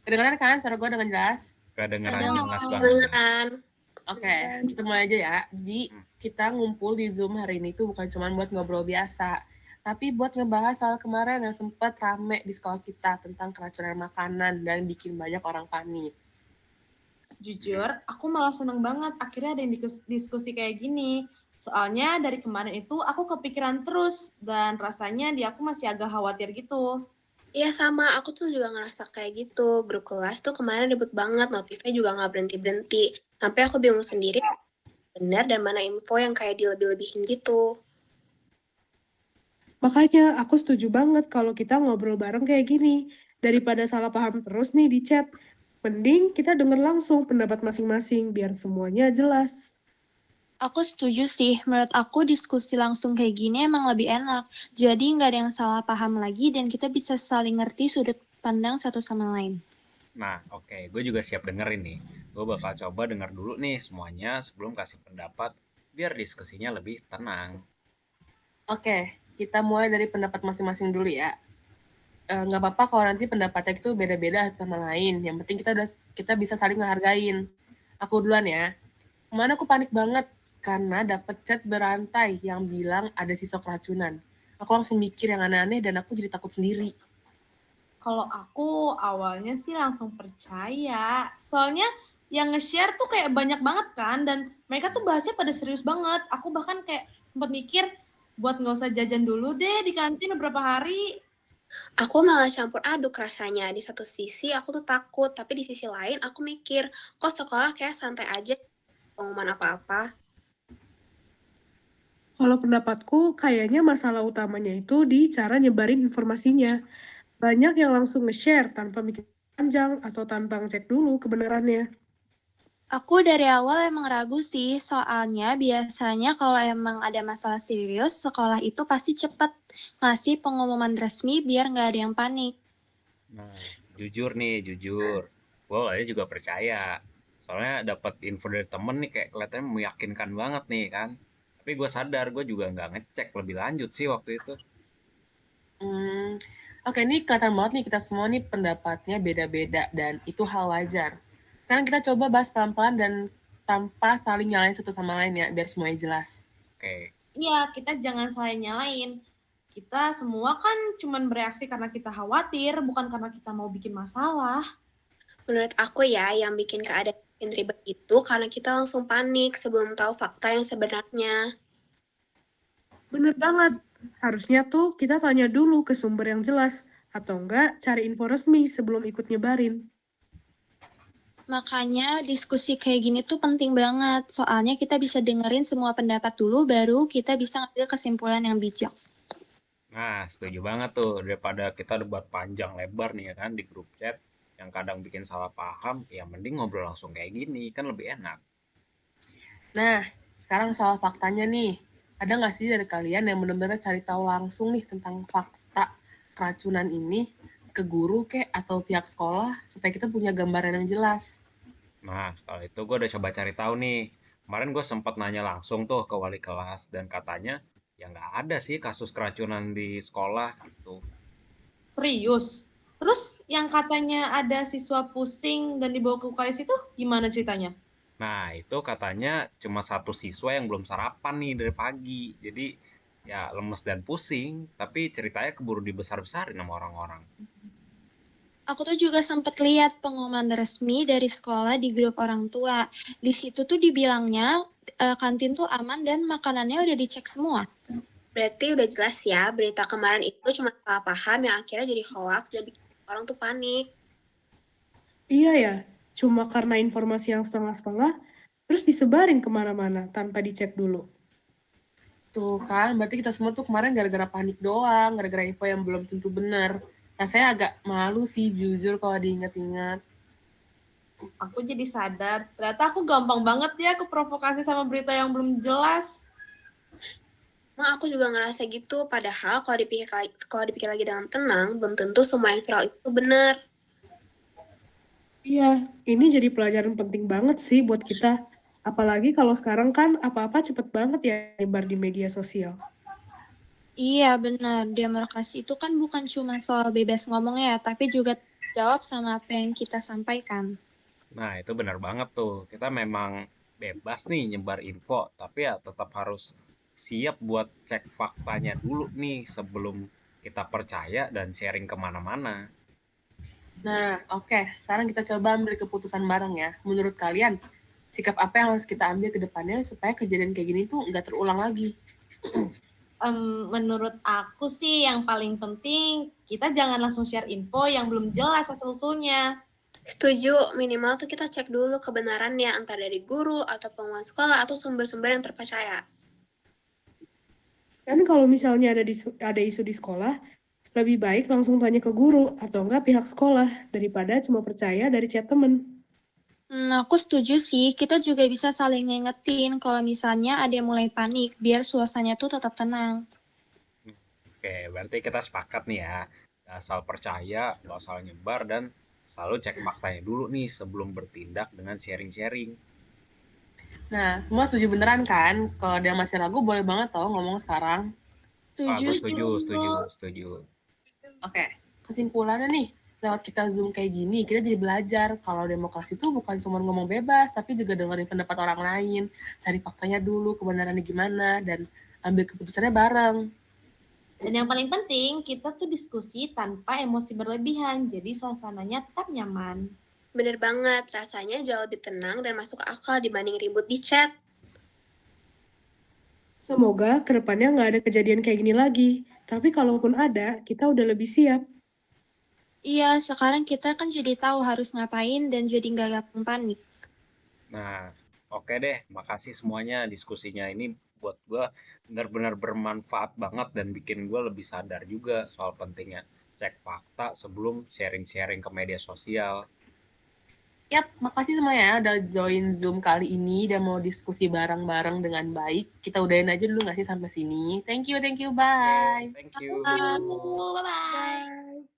Kedengeran kan suara gue dengan jelas? Kedengeran jelas banget. Kedengeran. Oke, kita mulai aja ya. Jadi kita ngumpul di Zoom hari ini tuh bukan cuma buat ngobrol biasa, tapi buat ngebahas soal kemarin yang sempat rame di sekolah kita tentang keracunan makanan dan bikin banyak orang panik. Jujur, aku malah seneng banget akhirnya ada yang diskusi kayak gini. Soalnya dari kemarin itu aku kepikiran terus dan rasanya di aku masih agak khawatir gitu. Iya sama, aku tuh juga ngerasa kayak gitu. Grup kelas tuh kemarin ribut banget, notifnya juga nggak berhenti-berhenti. Sampai aku bingung sendiri, benar dan mana info yang kayak dilebih-lebihin gitu. Makanya aku setuju banget kalau kita ngobrol bareng kayak gini. Daripada salah paham terus nih di chat. Mending kita denger langsung pendapat masing-masing biar semuanya jelas. Aku setuju sih, menurut aku diskusi langsung kayak gini emang lebih enak. Jadi nggak ada yang salah paham lagi dan kita bisa saling ngerti sudut pandang satu sama lain. Nah, oke, gue juga siap dengerin nih. Gue bakal coba denger dulu nih semuanya sebelum kasih pendapat, biar diskusinya lebih tenang. Oke, kita mulai dari pendapat masing-masing dulu ya. Nggak apa-apa kalau nanti pendapatnya itu beda-beda sama lain. Yang penting kita bisa saling ngehargain. Aku duluan ya. Kemana aku panik banget karena dapet chat berantai yang bilang ada sisa keracunan. Aku langsung mikir yang aneh-aneh dan aku jadi takut sendiri. Kalau aku awalnya sih langsung percaya. Soalnya yang nge-share tuh kayak banyak banget kan dan mereka tuh bahasnya pada serius banget. Aku bahkan kayak sempat mikir buat nggak usah jajan dulu deh di kantin beberapa hari. Aku malah campur aduk rasanya. Di satu sisi aku tuh takut, tapi di sisi lain aku mikir, kok sekolah kayak santai aja pengumuman apa-apa. Kalau pendapatku, kayaknya masalah utamanya itu di cara nyebarin informasinya. Banyak yang langsung nge-share tanpa mikir panjang atau tanpa ngecek dulu kebenarannya. Aku dari awal emang ragu sih, soalnya biasanya kalau emang ada masalah serius, sekolah itu pasti cepet ngasih pengumuman resmi biar nggak ada yang panik. Nah, jujur nih, jujur. Gue awalnya juga percaya. Soalnya dapat info dari temen nih kayak kelihatannya meyakinkan banget nih kan. Tapi gue sadar, gue juga nggak ngecek lebih lanjut sih waktu itu. Oke, ini kelihatan banget nih kita semua nih pendapatnya beda-beda dan itu hal wajar. Sekarang kita coba bahas pelan-pelan dan tanpa saling nyalain satu sama lain ya, biar semuanya jelas. Oke, Iya, kita jangan saling nyalain. Kita semua kan cuman bereaksi karena kita khawatir, bukan karena kita mau bikin masalah. Menurut aku ya, yang bikin keadaan makin ribet itu karena kita langsung panik sebelum tahu fakta yang sebenarnya. Bener banget. Harusnya tuh kita tanya dulu ke sumber yang jelas. Atau enggak cari info resmi sebelum ikut nyebarin. Makanya diskusi kayak gini tuh penting banget, soalnya kita bisa dengerin semua pendapat dulu, baru kita bisa ngambil kesimpulan yang bijak. nah setuju banget tuh. Daripada kita debat panjang lebar nih ya kan di grup chat yang kadang bikin salah paham, ya mending ngobrol langsung kayak gini, kan lebih enak. Nah, sekarang soal faktanya nih. Ada nggak sih dari kalian yang benar-benar cari tahu langsung nih tentang fakta keracunan ini ke guru kek atau pihak sekolah supaya kita punya gambaran yang jelas? Nah, kalau itu gue udah coba cari tahu nih. Kemarin gue sempat nanya langsung tuh ke wali kelas dan katanya ya nggak ada sih kasus keracunan di sekolah gitu. Serius. Terus yang katanya ada siswa pusing dan dibawa ke UKS itu gimana ceritanya? Nah, itu katanya cuma satu siswa yang belum sarapan nih dari pagi. Jadi ya lemes dan pusing, tapi ceritanya keburu dibesar-besarin sama orang-orang. Aku tuh juga sempat lihat pengumuman resmi dari sekolah di grup orang tua. Di situ tuh dibilangnya kantin tuh aman dan makanannya udah dicek semua. Berarti udah jelas ya, berita kemarin itu cuma salah paham yang akhirnya jadi hoax dan bikin orang tuh panik. Iya ya, cuma karena informasi yang setengah-setengah, terus disebarin kemana-mana tanpa dicek dulu. Tuh kan, berarti kita semua tuh kemarin gara-gara panik doang, gara-gara info yang belum tentu benar. Nah, saya agak malu sih jujur kalau diingat-ingat. Aku jadi sadar, ternyata aku gampang banget ya keprovokasi sama berita yang belum jelas. Aku juga ngerasa gitu, padahal kalau dipikir lagi dengan tenang, belum tentu semua yang viral itu benar. Iya, ini jadi pelajaran penting banget sih buat kita. Apalagi kalau sekarang kan apa-apa cepet banget ya nyebar di media sosial. Iya benar, demokrasi itu kan bukan cuma soal bebas ngomong ya, tapi juga jawab sama apa yang kita sampaikan. Nah, itu benar banget tuh. Kita memang bebas nih nyebar info, tapi ya tetap harus siap buat cek faktanya dulu nih sebelum kita percaya dan sharing kemana-mana. Nah, oke. Sekarang kita coba ambil keputusan bareng ya. Menurut kalian, sikap apa yang harus kita ambil ke depannya supaya kejadian kayak gini tuh nggak terulang lagi? Menurut aku sih yang paling penting kita jangan langsung share info yang belum jelas asal-usulnya. Setuju, minimal tuh kita cek dulu kebenarannya entah dari guru atau penguasa sekolah atau sumber-sumber yang terpercaya. Kan kalau misalnya ada isu di sekolah, lebih baik langsung tanya ke guru atau enggak pihak sekolah daripada cuma percaya dari chat temen. Aku setuju sih, kita juga bisa saling ngingetin kalau misalnya ada yang mulai panik, biar suasananya tuh tetap tenang. Oke, berarti kita sepakat nih ya. Nggak asal percaya, nggak asal nyebar, dan selalu cek faktanya dulu nih sebelum bertindak dengan sharing-sharing. Nah, semua setuju beneran kan? Kalau ada yang masih ragu, boleh banget tau ngomong sekarang. Wah, gue Setuju. setuju. Oke, kesimpulannya nih, lewat kita Zoom kayak gini, kita jadi belajar kalau demokrasi itu bukan cuma ngomong bebas, tapi juga dengerin pendapat orang lain, cari faktanya dulu, kebenarannya gimana, dan ambil keputusannya bareng. Dan yang paling penting kita tuh diskusi tanpa emosi berlebihan, jadi suasananya tetap nyaman. Bener banget, rasanya jauh lebih tenang dan masuk akal dibanding ribut di chat. Semoga kedepannya nggak ada kejadian kayak gini lagi. Tapi kalaupun ada, kita udah lebih siap. Iya, sekarang kita kan jadi tahu harus ngapain dan jadi nggak gampang panik. Nah, oke deh. Makasih semuanya diskusinya ini buat gue benar-benar bermanfaat banget dan bikin gue lebih sadar juga soal pentingnya cek fakta sebelum sharing-sharing ke media sosial. Yap, makasih semuanya udah join Zoom kali ini dan mau diskusi bareng-bareng dengan baik. Kita udahin aja dulu nggak sih sampai sini. Thank you, bye. Thank you. Bye-bye. Bye.